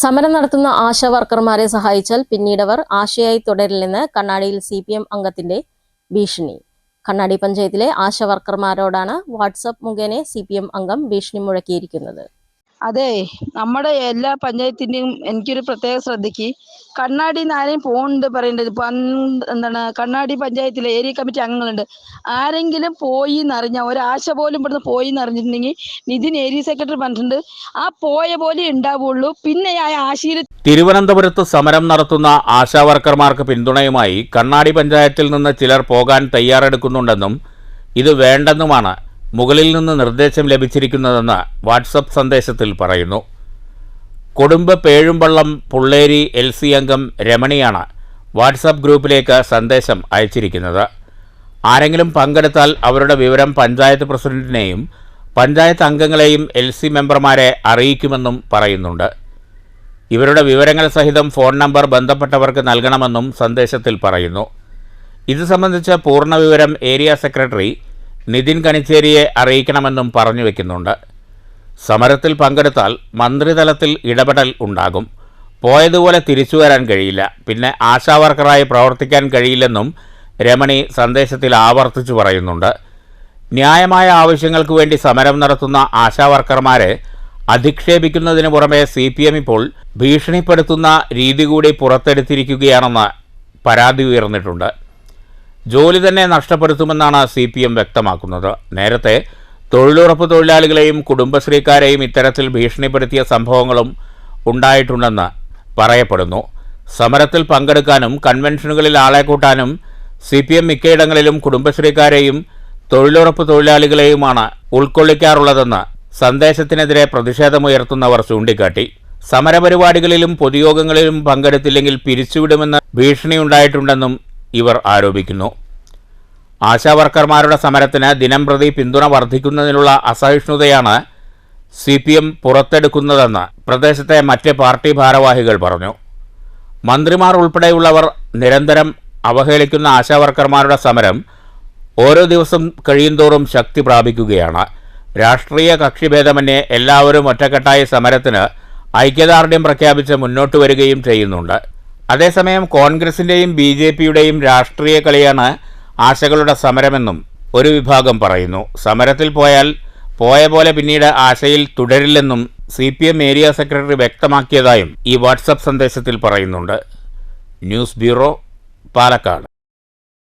സമരം നടത്തുന്ന ആശാ വർക്കർമാരെ സഹായിച്ചാൽ പിന്നീടവർ ആശയായി തുടരില്ലെന്ന് കണ്ണാടിയിൽ CPM അംഗത്തിന്റെ ഭീഷണി. കണ്ണാടി പഞ്ചായത്തിലെ ആശാ വർക്കർമാരോടാണ് വാട്സാപ്പ് മുഖേന CPM അംഗം ഭീഷണി മുഴക്കിയിരിക്കുന്നത്. അതെ, നമ്മുടെ എല്ലാ പഞ്ചായത്തിന്റെയും എനിക്കൊരു പ്രത്യേക ശ്രദ്ധയ്ക്ക് കണ്ണാടി ആരെയും പോകുന്നുണ്ട് പറയേണ്ടത്. എന്താണ്, കണ്ണാടി പഞ്ചായത്തിലെ ഏരിയ കമ്മിറ്റി അംഗങ്ങളുണ്ട്. ആരെങ്കിലും പോയി എന്നറിഞ്ഞാൽ ഒരാശ പോലും ഇവിടുന്ന് പോയി എന്നറിഞ്ഞിട്ടുണ്ടെങ്കിൽ നിതിൻ ഏരിയ സെക്രട്ടറി പറഞ്ഞിട്ടുണ്ട്, ആ പോയ പോലെ ഉണ്ടാവുള്ളൂ. പിന്നെ ആ ആശയിൽ തിരുവനന്തപുരത്ത് സമരം നടത്തുന്ന ആശാ വർക്കർമാർക്ക് പിന്തുണയുമായി കണ്ണാടി പഞ്ചായത്തിൽ നിന്ന് ചിലർ പോകാൻ തയ്യാറെടുക്കുന്നുണ്ടെന്നും ഇത് വേണ്ടെന്നുമാണ് മുകളിൽ നിന്ന് നിർദ്ദേശം ലഭിച്ചിരിക്കുന്നതെന്ന് വാട്സപ്പ് സന്ദേശത്തിൽ പറയുന്നു. കൊടുമ്പ് പേഴുംപള്ളം പുള്ളേരി LC അംഗം രമണിയാണ് വാട്സപ്പ് ഗ്രൂപ്പിലേക്ക് സന്ദേശം അയച്ചിരിക്കുന്നത്. ആരെങ്കിലും പങ്കെടുത്താൽ അവരുടെ വിവരം പഞ്ചായത്ത് പ്രസിഡന്റിനെയും പഞ്ചായത്ത് അംഗങ്ങളെയും LC മെമ്പർമാരെ അറിയിക്കുമെന്നും പറയുന്നുണ്ട്. ഇവരുടെ വിവരങ്ങൾ സഹിതം ഫോൺ നമ്പർ ബന്ധപ്പെട്ടവർക്ക് നൽകണമെന്നും സന്ദേശത്തിൽ പറയുന്നു. ഇത് സംബന്ധിച്ച് പൂർണ്ണ വിവരം ഏരിയ സെക്രട്ടറി നിതിൻ കണിച്ചേരിയെ അറിയിക്കണമെന്നും പറഞ്ഞു വയ്ക്കുന്നുണ്ട്. സമരത്തിൽ പങ്കെടുത്താൽ മന്ത്രിതലത്തിൽ ഇടപെടൽ ഉണ്ടാകും. പോയതുപോലെ തിരിച്ചു വരാൻ കഴിയില്ല. പിന്നെ ആശാവർക്കറായി പ്രവർത്തിക്കാൻ കഴിയില്ലെന്നും രമണി സന്ദേശത്തിൽ ആവർത്തിച്ചു പറയുന്നുണ്ട്. ന്യായമായ ആവശ്യങ്ങൾക്ക് വേണ്ടി സമരം നടത്തുന്ന ആശാവർക്കർമാരെ അധിക്ഷേപിക്കുന്നതിന് പുറമെ CPM ഇപ്പോൾ ഭീഷണിപ്പെടുത്തുന്ന രീതി കൂടി പുറത്തെടുത്തിരിക്കുകയാണെന്ന് പരാതി ഉയർന്നിട്ടുണ്ട്. ജോലി തന്നെ നഷ്ടപ്പെടുത്തുമെന്നാണ് CPM വ്യക്തമാക്കുന്നത്. നേരത്തെ തൊഴിലുറപ്പ് തൊഴിലാളികളെയും കുടുംബശ്രീക്കാരെയും ഇത്തരത്തിൽ ഭീഷണിപ്പെടുത്തിയ സംഭവങ്ങളും ഉണ്ടായിട്ടുണ്ടെന്ന് പറയപ്പെടുന്നു. സമരത്തിൽ പങ്കെടുക്കാനും കൺവെൻഷനുകളിൽ ആളെ കൂട്ടാനും CPM മിക്കയിടങ്ങളിലും കുടുംബശ്രീക്കാരെയും തൊഴിലുറപ്പ് തൊഴിലാളികളെയുമാണ് ഉൾക്കൊള്ളിക്കാറുള്ളതെന്ന് സന്ദേശത്തിനെതിരെ പ്രതിഷേധമുയർത്തുന്നവർ ചൂണ്ടിക്കാട്ടി. സമരപരിപാടികളിലും പൊതുയോഗങ്ങളിലും പങ്കെടുത്തില്ലെങ്കിൽ പിരിച്ചുവിടുമെന്ന് ഭീഷണിയുണ്ടായിട്ടുണ്ടെന്നും ഇവർ ആരോപിക്കുന്നു. ആശാവർക്കർമാരുടെ സമരത്തിന് ദിനംപ്രതി പിന്തുണ വർദ്ധിക്കുന്നതിനുള്ള അസഹിഷ്ണുതയാണ് CPM പുറത്തെടുക്കുന്നതെന്ന് പ്രദേശത്തെ മറ്റ് പാർട്ടി ഭാരവാഹികൾ പറഞ്ഞു. മന്ത്രിമാർ ഉൾപ്പെടെയുള്ളവർ നിരന്തരം അവഹേളിക്കുന്ന ആശാവർക്കർമാരുടെ സമരം ഓരോ ദിവസം കഴിയുന്തോറും ശക്തി പ്രാപിക്കുകയാണ്. രാഷ്ട്രീയ കക്ഷിഭേദമന്യേ എല്ലാവരും ഒറ്റക്കെട്ടായി സമരത്തിന് ഐക്യദാർഢ്യം പ്രഖ്യാപിച്ച് മുന്നോട്ട് വരികയും ചെയ്യുന്നുണ്ട്. അതേസമയം കോൺഗ്രസിൻ്റെയും BJPയുടെയും രാഷ്ട്രീയ കളിയാണ് ആശകളുടെ സമരമെന്നും ഒരു വിഭാഗം പറയുന്നു. സമരത്തിൽ പോയാൽ പോയ പോലെ പിന്നീട് ആശയിൽ തുടരില്ലെന്നും CPM ഏരിയ സെക്രട്ടറി വ്യക്തമാക്കിയതായും ഈ വാട്സപ്പ് സന്ദേശത്തിൽ പറയുന്നുണ്ട്. News bureau, Palakkad.